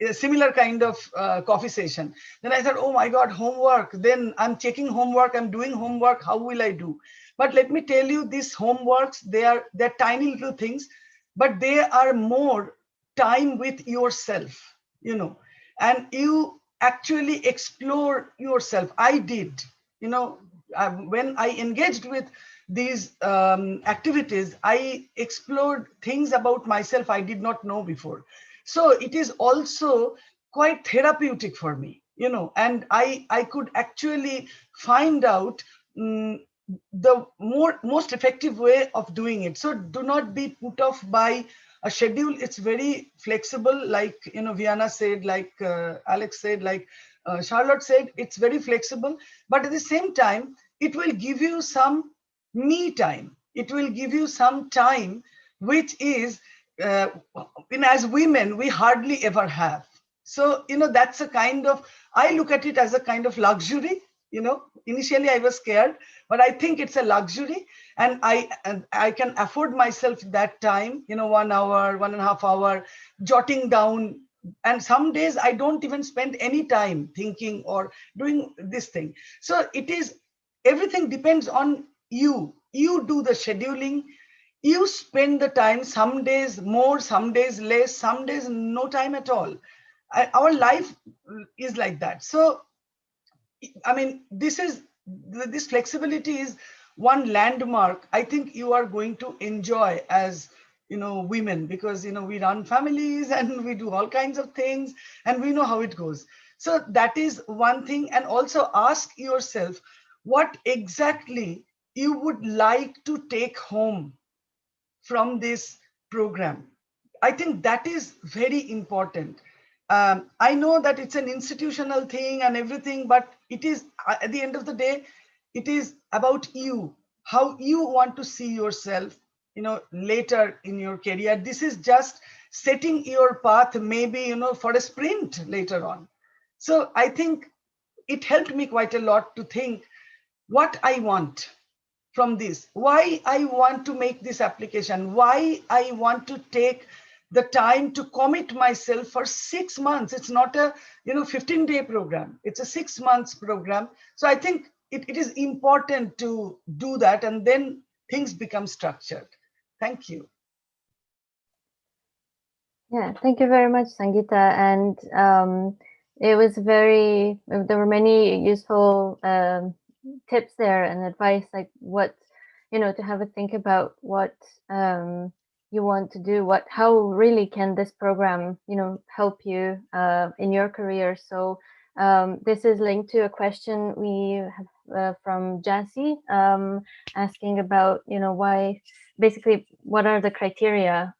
a similar kind of coffee session, then I thought, oh my God, homework. Then I'm checking homework, I'm doing homework. How will I do? But let me tell you, these homeworks, they're tiny little things, but they are more time with yourself, and you actually explore yourself. I did, when I engaged with these activities, I explored things about myself I did not know before. So it is also quite therapeutic for me, and I could actually find out the most effective way of doing it. So do not be put off by a schedule. It's very flexible, like Viana said, like Alex said, like Charlotte said, it's very flexible, but at the same time it will give you some me time. It will give you some time which is uh, as women we hardly ever have. So that's a kind of, I look at it as a kind of luxury. Initially I was scared, but I think it's a luxury, and I can afford myself that time, 1 hour, 1.5 hour, jotting down. And some days I don't even spend any time thinking or doing this thing. So it is, everything depends on you. You do the scheduling, you spend the time, some days more, some days less, some days no time at all. Our life is like that. So I mean, this flexibility is one landmark I think you are going to enjoy as women, because we run families and we do all kinds of things and we know how it goes. So that is one thing. And also ask yourself what exactly you would like to take home from this program. I think that is very important. I know that it's an institutional thing and everything, but it is, at the end of the day, it is about you, how you want to see yourself, later in your career. This is just setting your path, maybe, for a sprint later on. So I think it helped me quite a lot to think what I want from this, why I want to make this application, why I want to take the time to commit myself for 6 months. It's not a 15-day program, it's a 6 months program. So I think it is important to do that, and then things become structured. Thank you. Yeah, thank you very much, Sangeeta. And it was there were many useful tips there and advice, like what, to have a think about what you want to do, how really can this program, help you in your career. So this is linked to a question we have from Jassy, asking about, why, basically, what are the criteria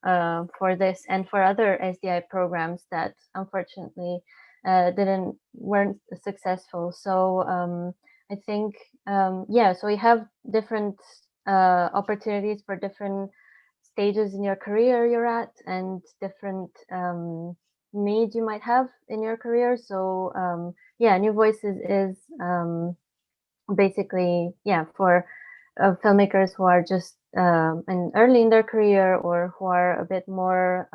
for this and for other SDI programs that unfortunately weren't successful. So I think, so we have different opportunities for different stages in your career you're at, and different needs you might have in your career. So New Voices is basically, for filmmakers who are just and early in their career, or who are a bit more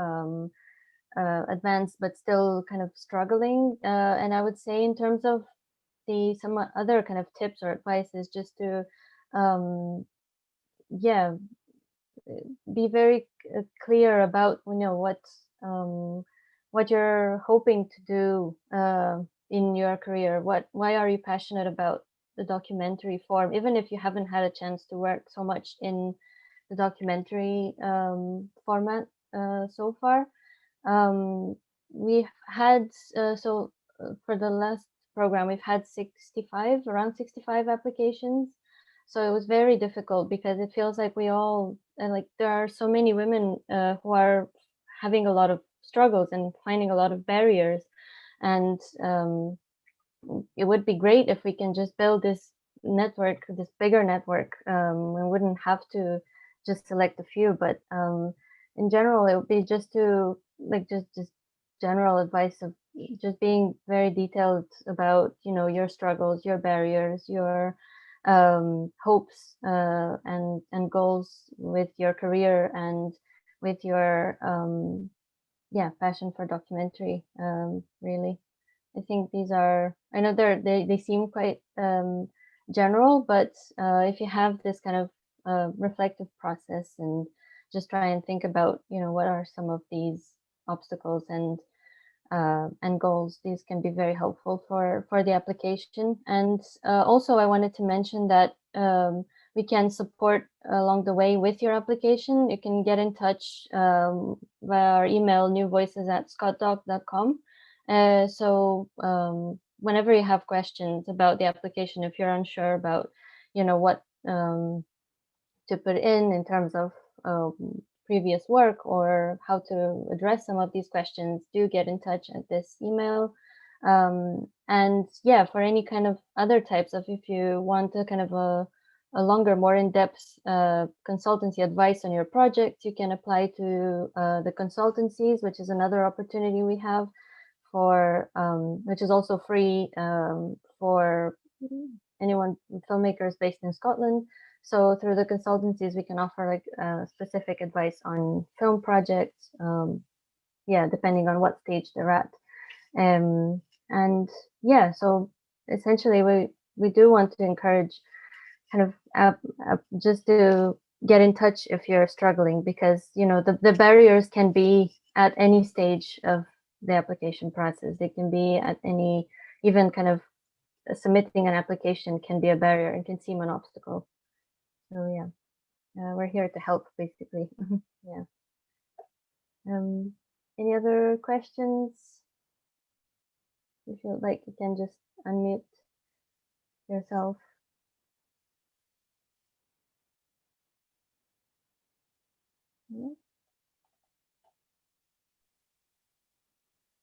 advanced but still kind of struggling. And I would say, in terms of some other kind of tips or advice, is just to be very clear about what you're hoping to do in your career. Why are you passionate about the documentary form, even if you haven't had a chance to work so much in the documentary format so far. We've had for the last program, we've had around 65 applications. So it was very difficult, because it feels like we all, like, there are so many women who are having a lot of struggles and finding a lot of barriers. And it would be great if we can just build this network, this bigger network. We wouldn't have to just select a few, but in general, it would be just to, like, just general advice of just being very detailed about, you know, your struggles, your barriers, your hopes and goals with your career and with your passion for documentary. Really, I think these are, I know they seem quite general, but if you have this kind of reflective process and just try and think about, you know, what are some of these obstacles and goals, these can be very helpful for the application. And also I wanted to mention that we can support along the way with your application. You can get in touch via our email, newvoices@scottdoc.com. So whenever you have questions about the application, if you're unsure about, you know, what to put in terms of previous work or how to address some of these questions, do get in touch at this email. And yeah, for any kind of other types of, if you want a kind of a longer, more in-depth consultancy advice on your project, you can apply to the consultancies, which is another opportunity we have for, which is also free for anyone, filmmakers based in Scotland. So through the consultancies, we can offer like specific advice on film projects, depending on what stage they're at. And yeah, so essentially we do want to encourage kind of just to get in touch if you're struggling, because, you know, the barriers can be at any stage of the application process. They can be at any, even kind of submitting an application can be a barrier and can seem an obstacle. So yeah, we're here to help, basically. Yeah. Any other questions? If you would like, you can just unmute yourself. Yeah.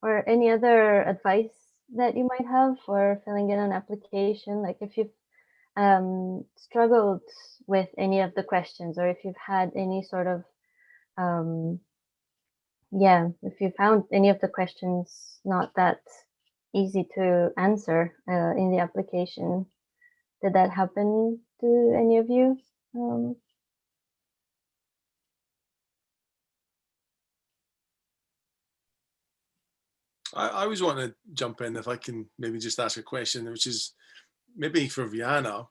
Or any other advice that you might have for filling in an application, like if you've struggled with any of the questions, or if you've had any sort of if you found any of the questions not that easy to answer in the application. Did that happen to any of you? I always want to jump in if I can maybe just ask a question, which is maybe for Viana.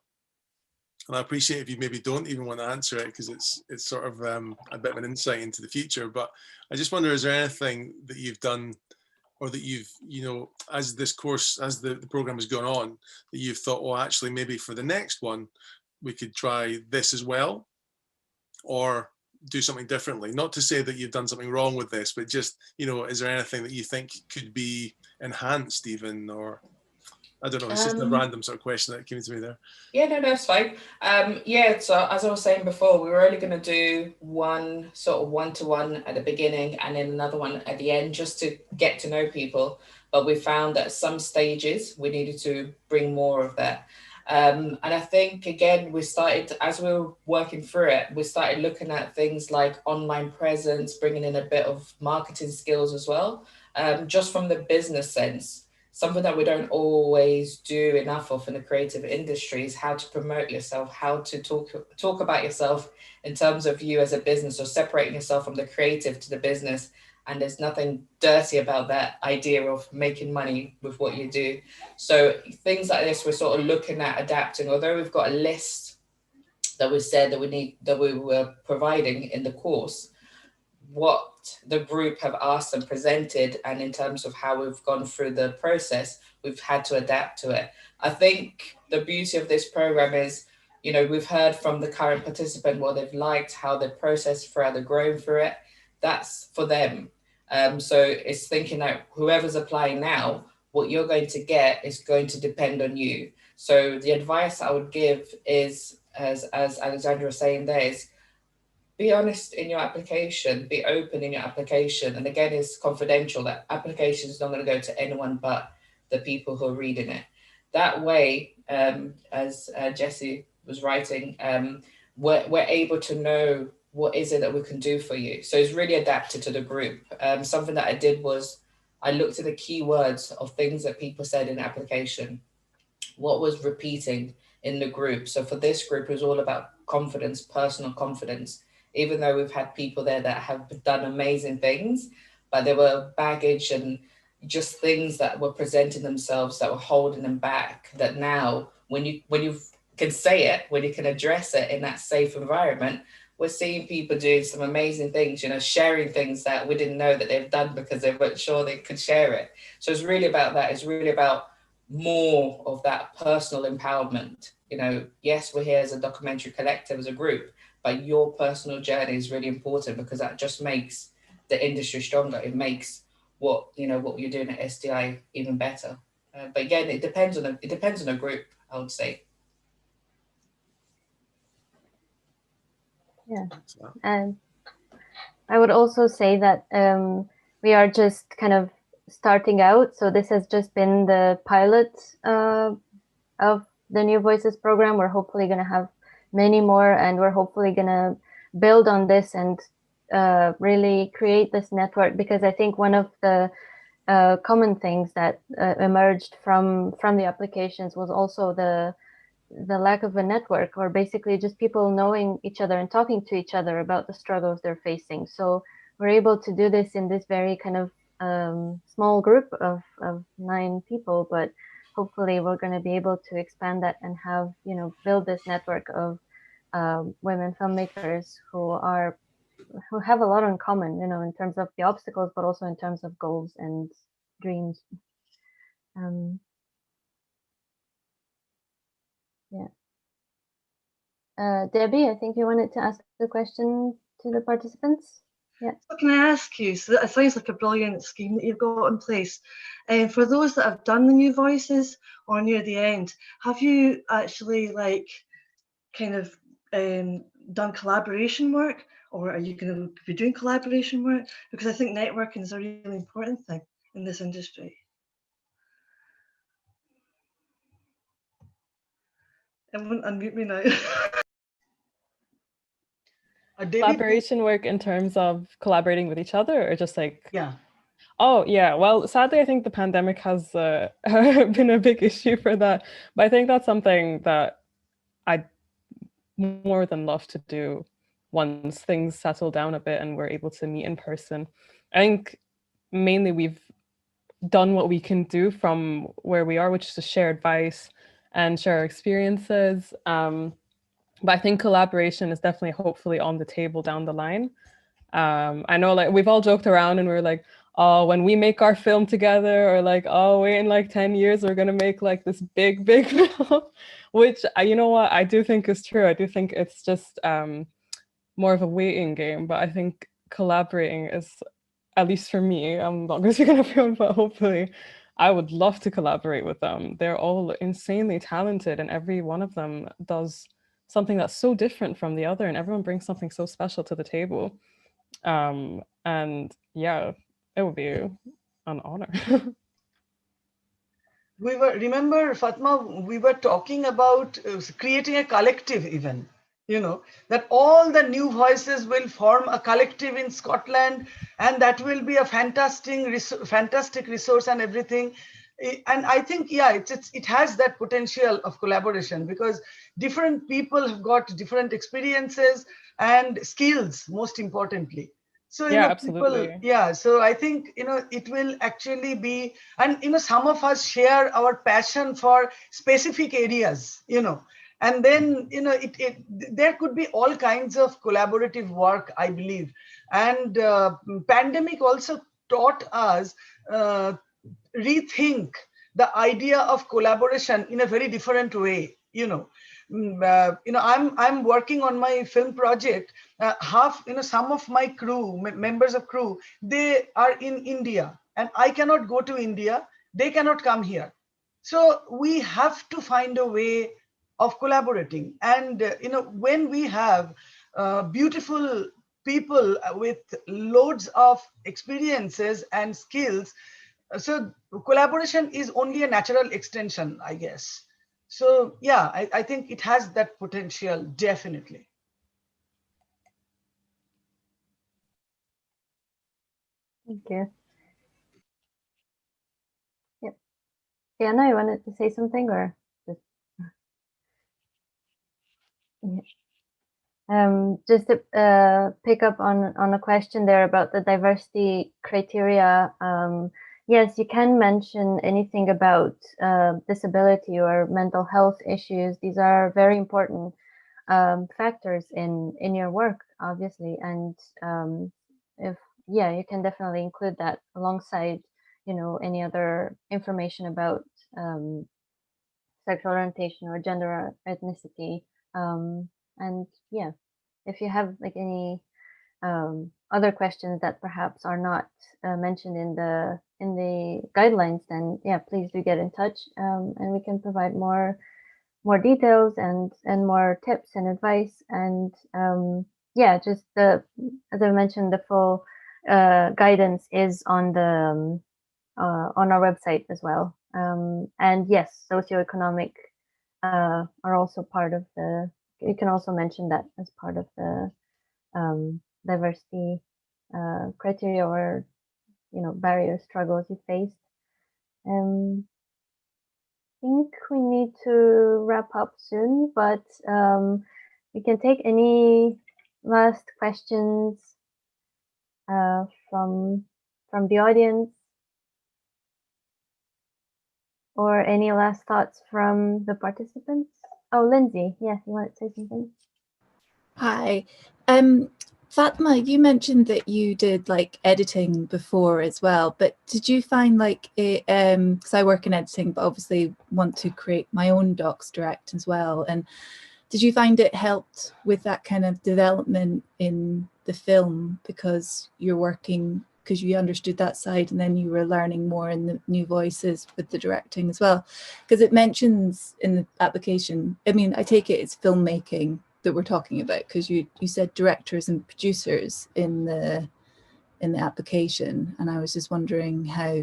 And I appreciate if you maybe don't even want to answer it, because it's sort of a bit of an insight into the future. But I just wonder, is there anything that you've done, or that you've, you know, as this course, as the program has gone on, that you've thought, well, actually, maybe for the next one, we could try this as well, or do something differently? Not to say that you've done something wrong with this, but just, you know, is there anything that you think could be enhanced even, or I don't know, it's just a random sort of question that came to me there. Yeah, no, that's fine. Yeah, so as I was saying before, we were only going to do one sort of one-to-one at the beginning and then another one at the end, just to get to know people. But we found that at some stages we needed to bring more of that. And I think, again, we started, as we were working through it, we started looking at things like online presence, bringing in a bit of marketing skills as well, just from the business sense. Something that we don't always do enough of in the creative industry is how to promote yourself, how to talk about yourself in terms of you as a business, or separating yourself from the creative to the business. And there's nothing dirty about that idea of making money with what you do. So things like this, we're sort of looking at adapting. Although we've got a list that we said that we were providing in the course, what the group have asked and presented, and in terms of how we've gone through the process, we've had to adapt to it. I think the beauty of this program is, you know, we've heard from the current participant what they've liked, how they processed throughout, they're growing through it. That's for them. So it's thinking that whoever's applying now, what you're going to get is going to depend on you. So the advice I would give is, as Alexandra was saying there, is be honest in your application, be open in your application. And again, it's confidential. That application is not going to go to anyone but the people who are reading it. That way, as Jessie was writing, we're able to know what is it that we can do for you. So it's really adapted to the group. Something that I did was I looked at the keywords of things that people said in application, what was repeating in the group. So for this group, it was all about confidence, personal confidence, even though we've had people there that have done amazing things, but there were baggage and just things that were presenting themselves that were holding them back, that now when you can say it, when you can address it in that safe environment, we're seeing people doing some amazing things, you know, sharing things that we didn't know that they've done because they weren't sure they could share it. So it's really about that. It's really about more of that personal empowerment. You know, yes, we're here as a documentary collective, as a group, but your personal journey is really important, because that just makes the industry stronger. It makes what, you know, what you're doing at SDI even better. But again, it depends on a group, I would say. Yeah, and I would also say that we are just kind of starting out. So this has just been the pilot of the New Voices program. We're hopefully going to have many more, and we're hopefully going to build on this and really create this network, because I think one of the common things that emerged from the applications was also the lack of a network, or basically just people knowing each other and talking to each other about the struggles they're facing. So we're able to do this in this very kind of small group of 9 people, but hopefully we're going to be able to expand that and have, you know, build this network of women filmmakers who have a lot in common, you know, in terms of the obstacles, but also in terms of goals and dreams. Yeah. Debbie, I think you wanted to ask a question to the participants. Yeah. What can I ask you? So that sounds like a brilliant scheme that you've got in place. For those that have done the New Voices or near the end, have you actually like kind of done collaboration work, or are you going to be doing collaboration work? Because I think networking is a really important thing in this industry. Everyone unmute me now. Collaboration work in terms of collaborating with each other, or just like... Yeah. Oh, yeah. Well, sadly, I think the pandemic has been a big issue for that. But I think that's something that I'd more than love to do once things settle down a bit and we're able to meet in person. I think mainly we've done what we can do from where we are, which is to share advice and share our experiences. But I think collaboration is definitely, hopefully, on the table down the line. I know, like, we've all joked around and we're like, oh, when we make our film together, or like, oh, wait, in like 10 years, we're going to make like this big film, which, you know what, I do think is true. I do think it's just more of a waiting game. But I think collaborating is, at least for me, I'm not going to speak on everyone, but hopefully I would love to collaborate with them. They're all insanely talented, and every one of them does something that's so different from the other, and everyone brings something so special to the table. And yeah, it would be an honor. Remember, Fatma, we were talking about creating a collective even, you know, that all the New Voices will form a collective in Scotland, and that will be a fantastic resource and everything. And I think, yeah, it has that potential of collaboration, because different people have got different experiences and skills, most importantly. So, yeah, absolutely. So I think, you know, it will actually be, and, you know, some of us share our passion for specific areas, you know, and then, you know, there could be all kinds of collaborative work, I believe. And pandemic also taught us rethink the idea of collaboration in a very different way, you know. I'm working on my film project. Some of my crew, members of crew, they are in India, and I cannot go to India. They cannot come here. So we have to find a way of collaborating. And when we have beautiful people with loads of experiences and skills, so collaboration is only a natural extension, I guess. So yeah, I think it has that potential, definitely. Thank you. Viana, you wanted to say something, or just just to pick up on a question there about the diversity criteria. Yes, you can mention anything about disability or mental health issues. These are very important factors in your work, obviously, and if yeah, you can definitely include that alongside, you know, any other information about sexual orientation or gender or ethnicity. And yeah, if you have like any other questions that perhaps are not mentioned in the guidelines, then yeah, please do get in touch, and we can provide more details and more tips and advice. And yeah, just the, as I mentioned, the full guidance is on our website as well. And yes, socioeconomic are also part of the. You can also mention that as part of the diversity criteria, or you know, barrier struggles you faced. I think we need to wrap up soon, but we can take any last questions from the audience, or any last thoughts from the participants. Oh, Lindsay, yes, you wanted to say something? Hi. Fatma, you mentioned that you did like editing before as well, but did you find like it, because I work in editing, but obviously want to create my own docs direct as well. And did you find it helped with that kind of development in the film because you're working, because you understood that side and then you were learning more in the new voices with the directing as well? Because it mentions in the application, I mean, I take it it's filmmaking that we're talking about, because you said directors and producers in the application, and I was just wondering how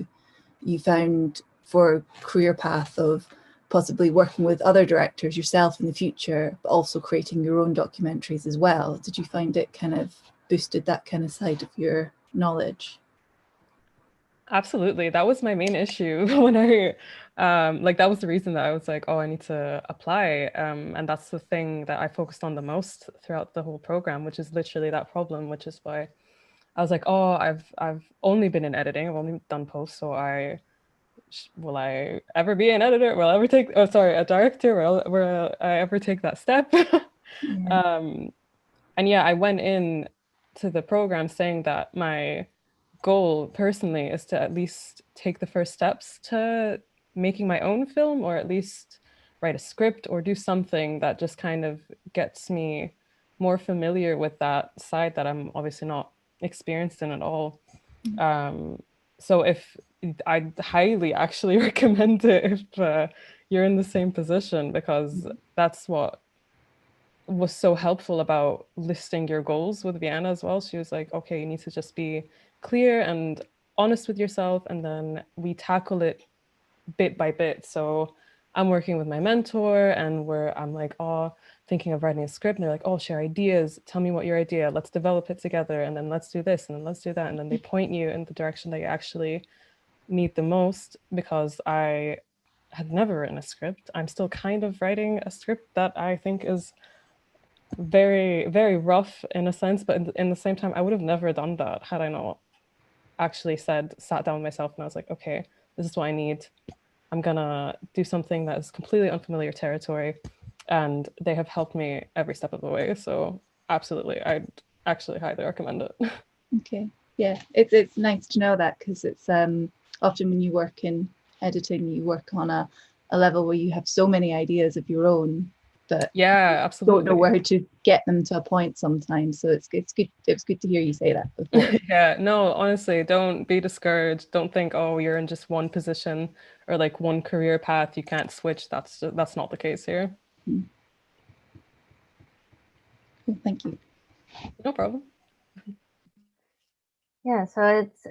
you found for career path of possibly working with other directors yourself in the future, but also creating your own documentaries as well. Did you find it kind of boosted that kind of side of your knowledge? Absolutely. That was my main issue when I like that was the reason that I was like, oh, I need to apply. And that's the thing that I focused on the most throughout the whole program, which is literally that problem, which is why I was like, oh, I've only been in editing, I've only done post, so will I ever be an editor? Will I ever take a director? Will I ever take that step? Yeah. And yeah, I went in to the program saying that my goal personally is to at least take the first steps to making my own film, or at least write a script or do something that just kind of gets me more familiar with that side that I'm obviously not experienced in at all. So if I'd highly actually recommend it if you're in the same position, because that's what was so helpful about listing your goals with Viana as well. She was like, okay, you need to just be clear and honest with yourself, and then we tackle it bit by bit. So I'm working with my mentor, and I'm like, oh, thinking of writing a script, and they're like, oh, share ideas, tell me what your idea, let's develop it together, and then let's do this, and then let's do that, and then they point you in the direction that you actually need the most. Because I had never written a script, I'm still kind of writing a script that I think is very, very rough in a sense, but in the same time, I would have never done that had I not actually sat down with myself and I was like, okay, this is what I need. I'm gonna do something that is completely unfamiliar territory, and they have helped me every step of the way. So absolutely, I'd actually highly recommend it. Okay, yeah, it's nice to know that, because it's often when you work in editing, you work on a level where you have so many ideas of your own, but yeah, absolutely, don't know where to get them to a point sometimes. So it's good. It was good to hear you say that before. Yeah, no, honestly, don't be discouraged. Don't think, oh, you're in just one position or like one career path, you can't switch. That's not the case here. Cool, thank you. No problem. Yeah, so it's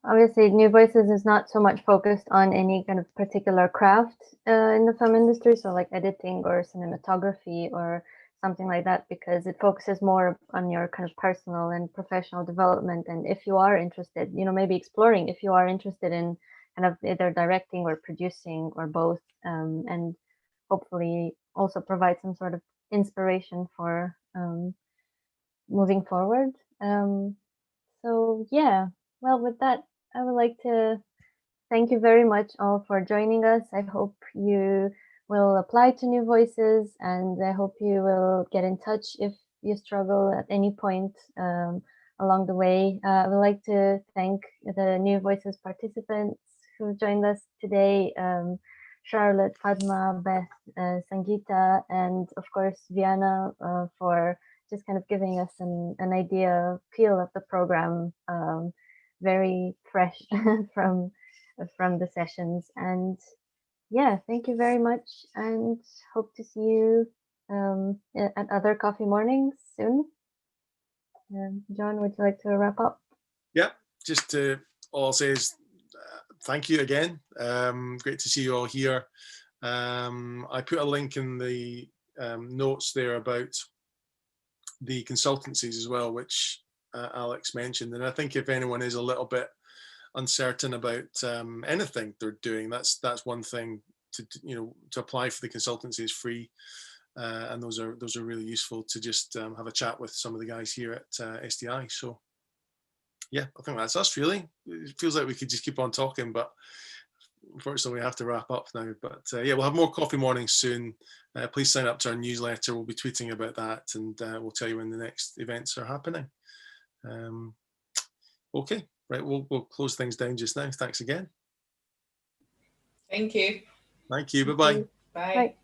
obviously New Voices is not so much focused on any kind of particular craft in the film industry, so like editing or cinematography or something like that, because it focuses more on your kind of personal and professional development. And if you are interested, you know, maybe exploring, if you are interested in kind of either directing or producing or both, and hopefully also provide some sort of inspiration for moving forward. So yeah, well, with that, I would like to thank you very much all for joining us. I hope you will apply to New Voices, and I hope you will get in touch if you struggle at any point along the way. I would like to thank the New Voices participants who joined us today, Charlotte, Padma, Beth, Sangeeta, and of course Viana, for just kind of giving us an idea, feel of the program, very fresh from the sessions. And yeah, thank you very much, and hope to see you at other coffee mornings soon. John, would you like to wrap up? Yeah, just to all I'll say is thank you again. Great to see you all here. I put a link in the notes there about the consultancies as well, which Alex mentioned. And I think if anyone is a little bit uncertain about anything they're doing, that's one thing to apply for. The consultancy is free, and those are really useful to just have a chat with some of the guys here at SDI. So yeah, I think that's us really. It feels like we could just keep on talking, but unfortunately we have to wrap up now. But yeah, we'll have more coffee mornings soon. Please sign up to our newsletter. We'll be tweeting about that, and we'll tell you when the next events are happening. Okay, right, we'll close things down just now. Thanks again. Thank you. Thank you. Bye-bye. Bye. Bye.